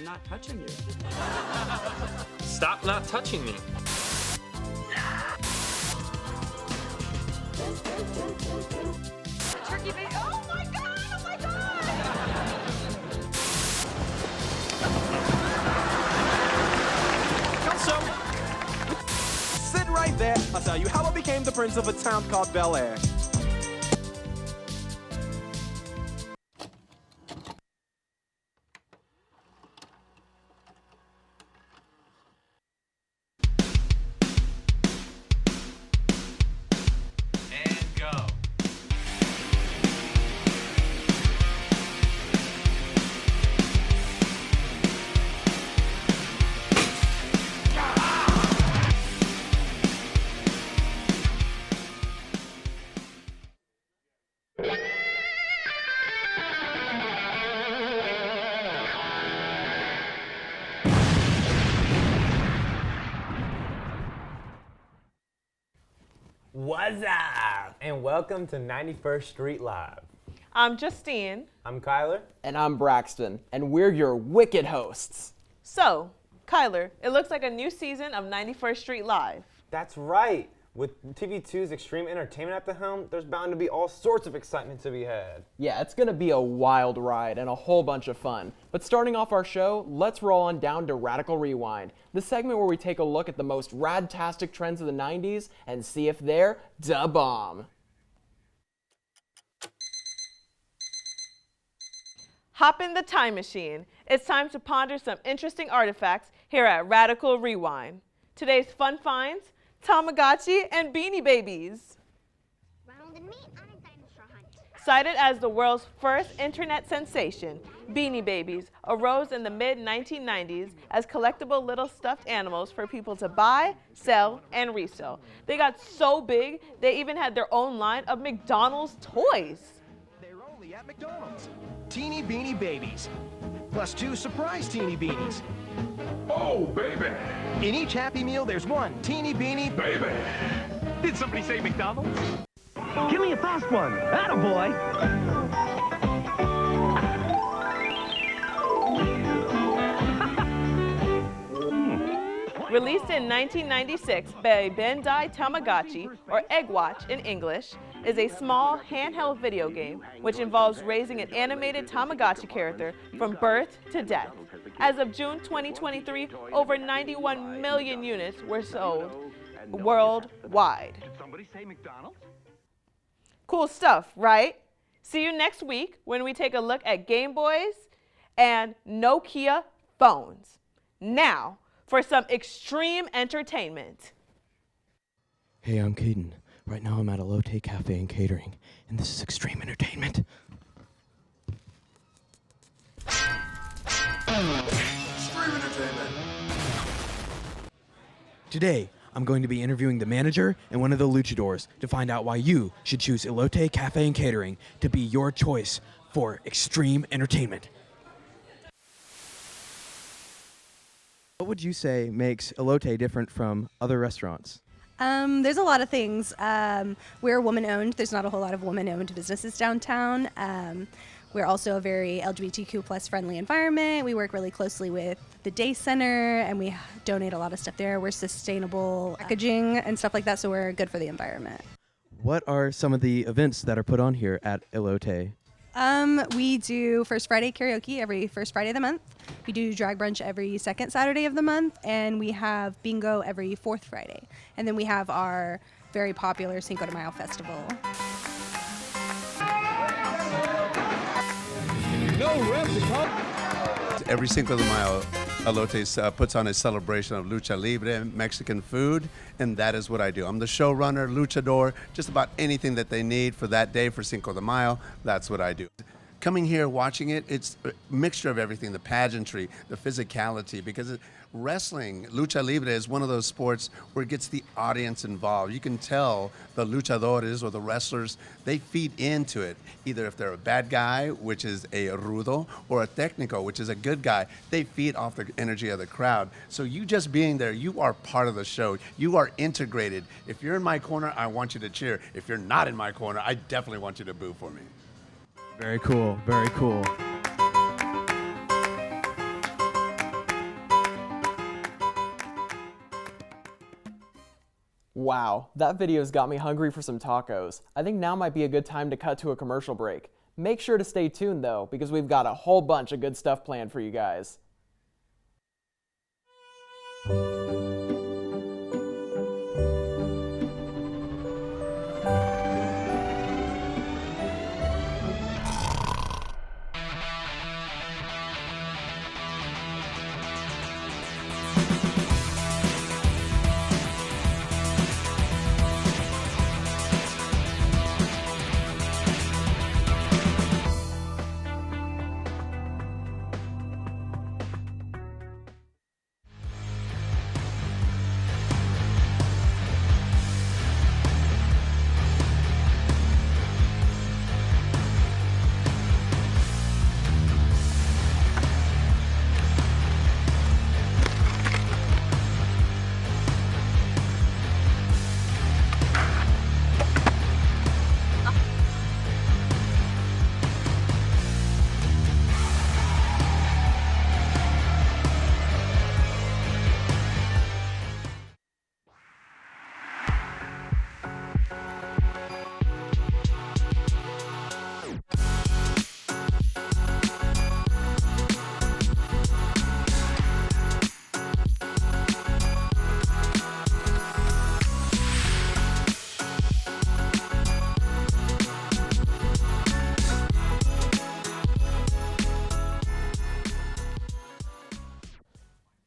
I'm not touching you. Stop not touching me. Turkey bacon. Oh my god! Oh my god! Sit right there. I'll tell you how I became the prince of a town called Bel Air. What's up? And welcome to 91st Street Live. I'm Justine. I'm Kyler. And I'm Braxton, and we're your wicked hosts. So, Kyler, it looks like a new season of 91st Street Live. That's right. With TV2's Extreme Entertainment at the helm, there's bound to be all sorts of excitement to be had. Yeah, it's gonna be a wild ride and a whole bunch of fun. But starting off our show, let's roll on down to Radical Rewind, the segment where we take a look at the most radtastic trends of the 90s and see if they're da bomb. Hop in the time machine. It's time to ponder some interesting artifacts here at Radical Rewind. Today's fun finds: Tamagotchi and Beanie Babies. Ronald and me on a dinosaur hunt. Cited as the world's first internet sensation, Beanie Babies arose in the mid-1990s as collectible little stuffed animals for people to buy, sell, and resell. They got so big, they even had their own line of McDonald's toys. They're only at McDonald's. Teeny Beanie Babies. Plus 2 surprise Teeny Beanies. Oh, baby. In each Happy Meal, there's one Teeny Beanie Baby. Did somebody say McDonald's? Give me a fast one. Attaboy. Released in 1996 by Bandai Tamagotchi, or Egg Watch in English, is a small handheld video game which involves raising an animated Tamagotchi character from birth to death. As of June 2023, over 91 million units were sold worldwide. Did somebody say McDonald's? Cool stuff, right? See you next week when we take a look at Game Boys and Nokia phones. Now, for some extreme entertainment. Hey, I'm Cayden. Right now I'm at Elote Cafe and Catering, and this is extreme entertainment. Extreme entertainment. Today, I'm going to be interviewing the manager and one of the luchadors to find out why you should choose Elote Cafe and Catering to be your choice for extreme entertainment. What would you say makes Elote different from other restaurants? There's a lot of things. We're woman-owned. There's not a whole lot of woman-owned businesses downtown. We're also a very LGBTQ plus friendly environment. We work really closely with the Day Center, and we donate a lot of stuff there. We're sustainable packaging and stuff like that, so we're good for the environment. What are some of the events that are put on here at Elote? We do First Friday karaoke every first Friday of the month. We do drag brunch every second Saturday of the month, and we have bingo every fourth Friday. And then we have our very popular Cinco de Mayo festival. Every Cinco de Mayo, Elote puts on a celebration of lucha libre, Mexican food, and that is what I do. I'm the showrunner, luchador, just about anything that they need for that day for Cinco de Mayo, that's what I do. Coming here, watching it, it's a mixture of everything, the pageantry, the physicality, because wrestling, lucha libre, is one of those sports where it gets the audience involved. You can tell the luchadores or the wrestlers, they feed into it. Either if they're a bad guy, which is a rudo, or a técnico, which is a good guy, they feed off the energy of the crowd. So you just being there, you are part of the show. You are integrated. If you're in my corner, I want you to cheer. If you're not in my corner, I definitely want you to boo for me. Very cool, very cool. Wow, that video's got me hungry for some tacos. I think now might be a good time to cut to a commercial break. Make sure to stay tuned though, because we've got a whole bunch of good stuff planned for you guys.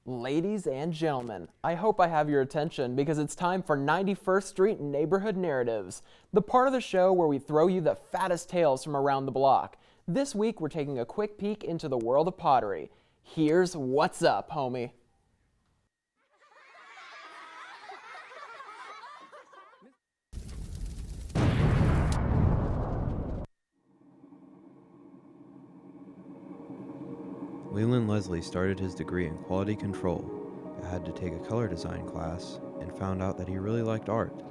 Ladies and gentlemen, I hope I have your attention because it's time for 91st Street Neighborhood Narratives, the part of the show where we throw you the fattest tales from around the block. This week we're taking a quick peek into the world of pottery. Here's what's up, homie. Leland Leslie started his degree in quality control, but had to take a color design class and found out that he really liked art.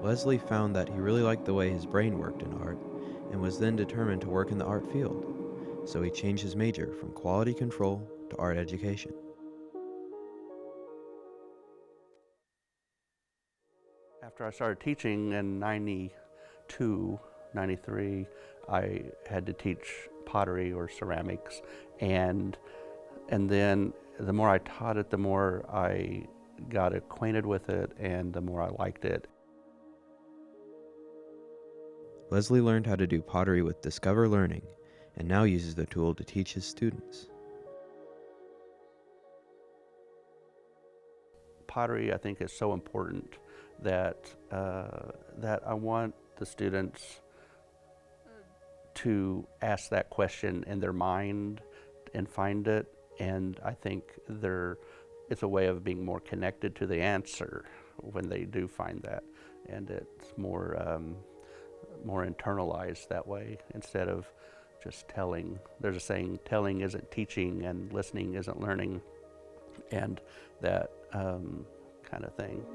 Leslie found that he really liked the way his brain worked in art and was then determined to work in the art field, so he changed his major from quality control to art education. After I started teaching in 92, 93, I had to teach pottery or ceramics, and then the more I taught it, the more I got acquainted with it and the more I liked it. Leslie learned how to do pottery with Discover Learning and now uses the tool to teach his students. Pottery, I think, is so important that I want the students to ask that question in their mind and find it, and I think it's a way of being more connected to the answer when they do find that, and it's more internalized that way instead of just telling. There's a saying, telling isn't teaching and listening isn't learning, and that kind of thing.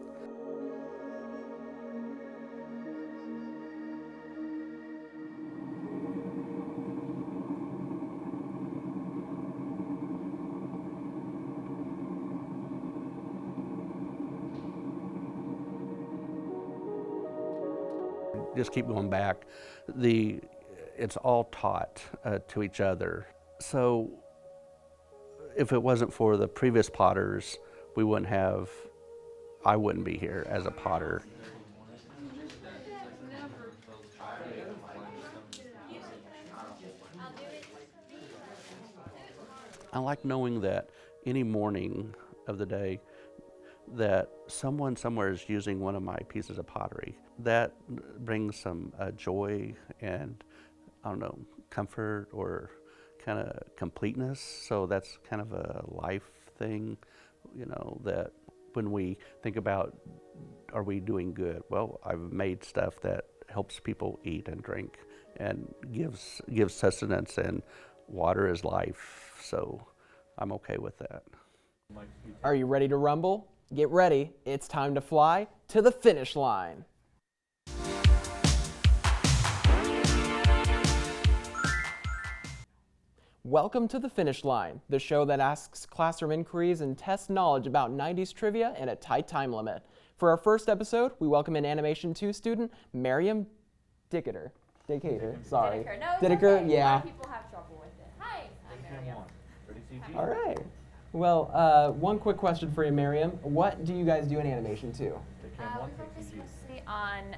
Just keep going back. It's all taught to each other. So if it wasn't for the previous potters, I wouldn't be here as a potter. I like knowing that any morning of the day that someone somewhere is using one of my pieces of pottery. That brings some joy and, I don't know, comfort or kind of completeness. So that's kind of a life thing, you know, that when we think about, are we doing good? Well, I've made stuff that helps people eat and drink and gives sustenance, and water is life. So I'm okay with that. Are you ready to rumble? Get ready, it's time to fly to the finish line. Welcome to The Finish Line, the show that asks classroom inquiries and tests knowledge about 90s trivia in a tight time limit. For our first episode, we welcome in Animation 2 student Miriam Dickiter. Sorry. Dittaker. No, it's Dittaker, okay. yeah. A lot of people have trouble with it. Hi, I'm Miriam. All right. Well, one quick question for you, Miriam. What do you guys do in Animation 2? We focus mostly on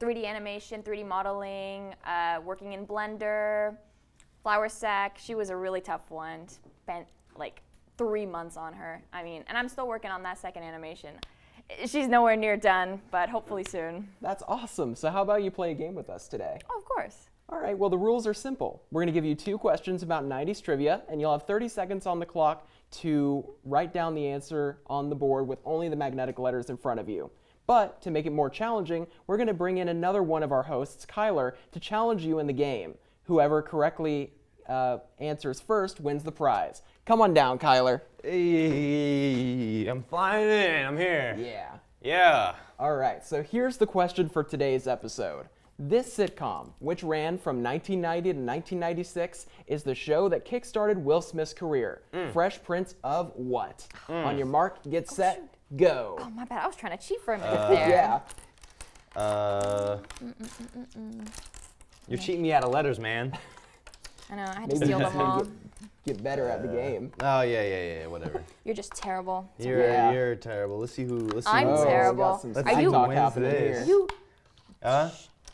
3D animation, 3D modeling, working in Blender, Flour Sack. She was a really tough one. Spent like 3 months on her. I mean, and I'm still working on that second animation. She's nowhere near done, but hopefully soon. That's awesome. So how about you play a game with us today? Oh, of course. All right, well, the rules are simple. We're going to give you 2 questions about 90s trivia, and you'll have 30 seconds on the clock to write down the answer on the board with only the magnetic letters in front of you. But to make it more challenging, we're going to bring in another one of our hosts, Kyler, to challenge you in the game. Whoever correctly answers first wins the prize. Come on down, Kyler. Hey, I'm flying in. I'm here. Yeah. Yeah. All right, so here's the question for today's episode. This sitcom, which ran from 1990 to 1996, is the show that kickstarted Will Smith's career. Fresh Prince of what? On your mark, get set, go. Oh, my bad. I was trying to cheat for a minute there. Yeah. You're cheating me out of letters, man. I know. I had to steal them all. Get better at the game. Oh, yeah, whatever. You're just terrible. You're terrible. Let's see who. I'm terrible. Are you talk happening here? You. How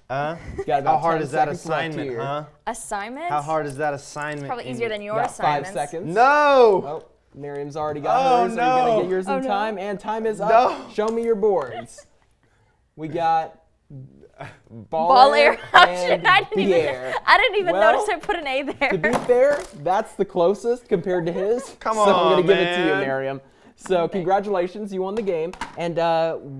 hard is that assignment, huh? Assignment? How hard is that assignment? Probably easier than your got assignments. 5 seconds. No! Oh, Miriam's already got hers. no. Are you going to get yours in time? And time is up. No. Show me your boards. We got Ball air and I didn't even Well, notice I put an A there. To be fair, that's the closest compared to his. Come so I'm on, going to give it to you, man. Miriam. So congratulations, you won the game. And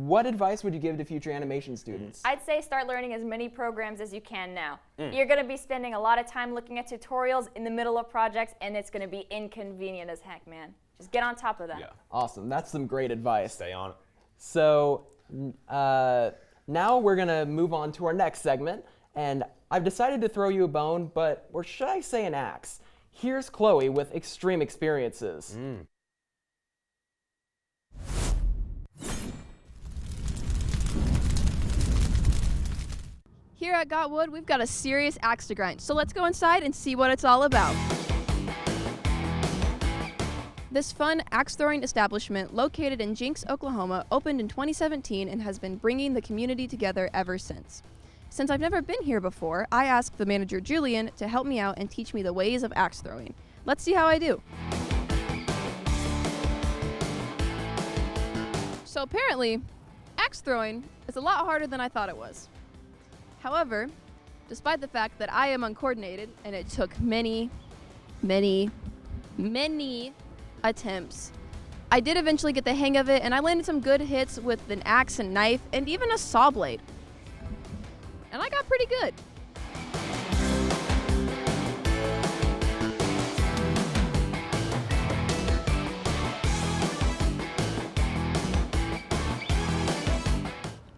what advice would you give to future animation students? I'd say start learning as many programs as you can now. You're going to be spending a lot of time looking at tutorials in the middle of projects, and it's going to be inconvenient as heck, man. Just get on top of that. Yeah. Awesome. That's some great advice. Stay on it. So now we're going to move on to our next segment. And I've decided to throw you a bone, or should I say an axe? Here's Chloe with Extreme Experiences. Here at Gotwood, we've got a serious axe to grind, so let's go inside and see what it's all about. This fun axe-throwing establishment located in Jinx, Oklahoma, opened in 2017 and has been bringing the community together ever since. Since I've never been here before, I asked the manager Julian to help me out and teach me the ways of axe throwing. Let's see how I do. So apparently, axe throwing is a lot harder than I thought it was. However, despite the fact that I am uncoordinated and it took many attempts, I did eventually get the hang of it, and I landed some good hits with an axe and knife and even a saw blade. And I got pretty good.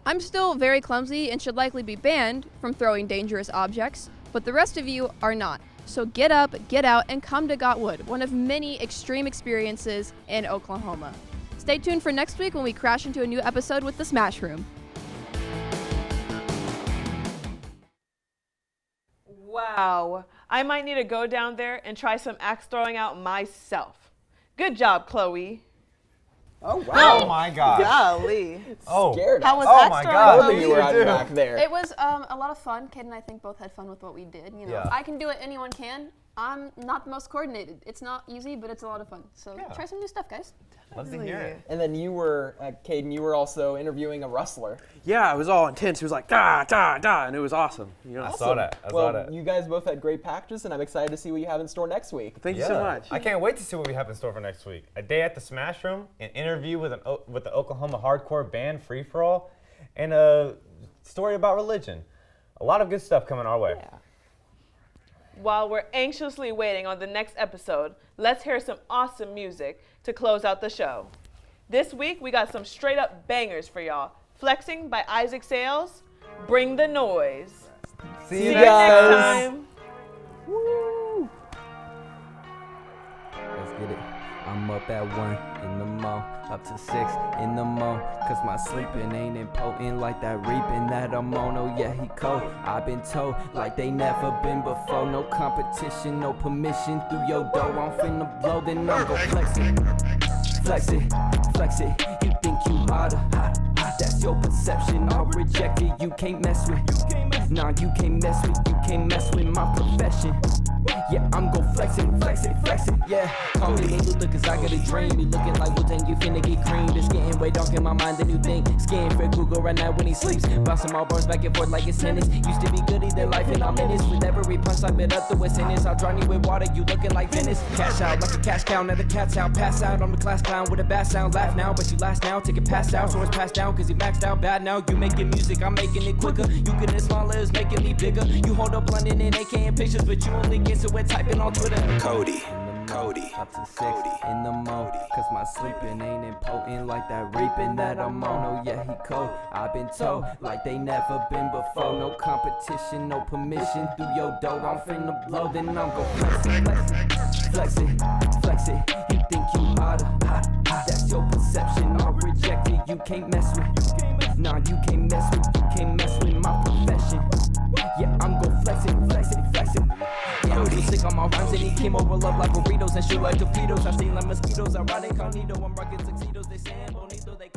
I'm still very clumsy and should likely be banned from throwing dangerous objects, but the rest of you are not. So get up, get out, and come to Gotwood, one of many extreme experiences in Oklahoma. Stay tuned for next week when we crash into a new episode with the Smash Room. Wow, I might need to go down there and try some axe throwing out myself. Good job, Chloe. Oh, wow. Oh, my gosh. Golly. Oh, scared. How was oh axe my throwing, God. Chloe? You were out back there. It was a lot of fun. Cayden and I think both had fun with what we did. You know, Yeah. I can do it, anyone can. I'm not the most coordinated. It's not easy, but it's a lot of fun. So try some new stuff, guys. Love to hear it. And then you were, Cayden, you were also interviewing a rustler. Yeah, it was all intense. He was like, da, da, da, and it was awesome. You know? I saw that. I well, saw that. you guys both had great packages, and I'm excited to see what you have in store next week. Thank you so much. I can't wait to see what we have in store for next week. A day at the Smash Room, an interview with the Oklahoma hardcore band Free For All, and a story about religion. A lot of good stuff coming our way. Yeah. While we're anxiously waiting on the next episode, let's hear some awesome music to close out the show. This week, we got some straight up bangers for y'all. Flexing by Isaac Sales, Bring the Noise. See you next guys. time. Woo. up at 1 in the morning, up to 6 in the morning, cause my sleeping ain't impotent like that reaping that I'm on. Oh yeah, he cold, I've been told like they never been before. No competition, no permission through your door. I'm finna blow, then I'm gon' flex it. Flex it, flex it, you think you harder, that's your perception, I'll reject it, you can't mess with. Nah, you can't mess with my profession. Yeah, I'm gon' flex it, flex it, flex it, yeah. Call me Lil Luther cause I got a dream. You looking like Wu-Tang, you finna get creamed. It's getting way dark in my mind than you think. Scaring Fred Krueger right now when he sleeps. Bouncing my bars back and forth like it's tennis. Used to be goody, then life in all minutes. With every punch I bit up through a sentence. I'll drown you with water, you looking like Venice. Cash out like a cash cow, now the cat's out. Pass out, I'm the class clown with a bass sound. Laugh now, but you last now, take it pass out. So it's passed down cause you maxed out bad now. You making music, I'm making it quicker. You getting smaller, it's making me bigger. You hold up London and AK in pictures, but you only get to it typing on Twitter. Cody, up to 6 in the morning, cause my sleeping ain't impotent like that reaping that I'm on. Oh yeah, he cold, I've been told like they never been before. No competition, no permission through your door. I'm finna blow, then I'm gon' flex it, flex it, flex it. You think you harder, that's your perception, I'll reject it, you can't mess with. Nah, you can't mess with my profession. Yeah, I'm gon' flex it, flex it, flex it. Yeah, I'm too sick on my rhymes and eat chemo, roll up like burritos and shoot like torpedoes. I sting like mosquitoes, I ride incognito, I'm rocking tuxedos, they saying bonito, they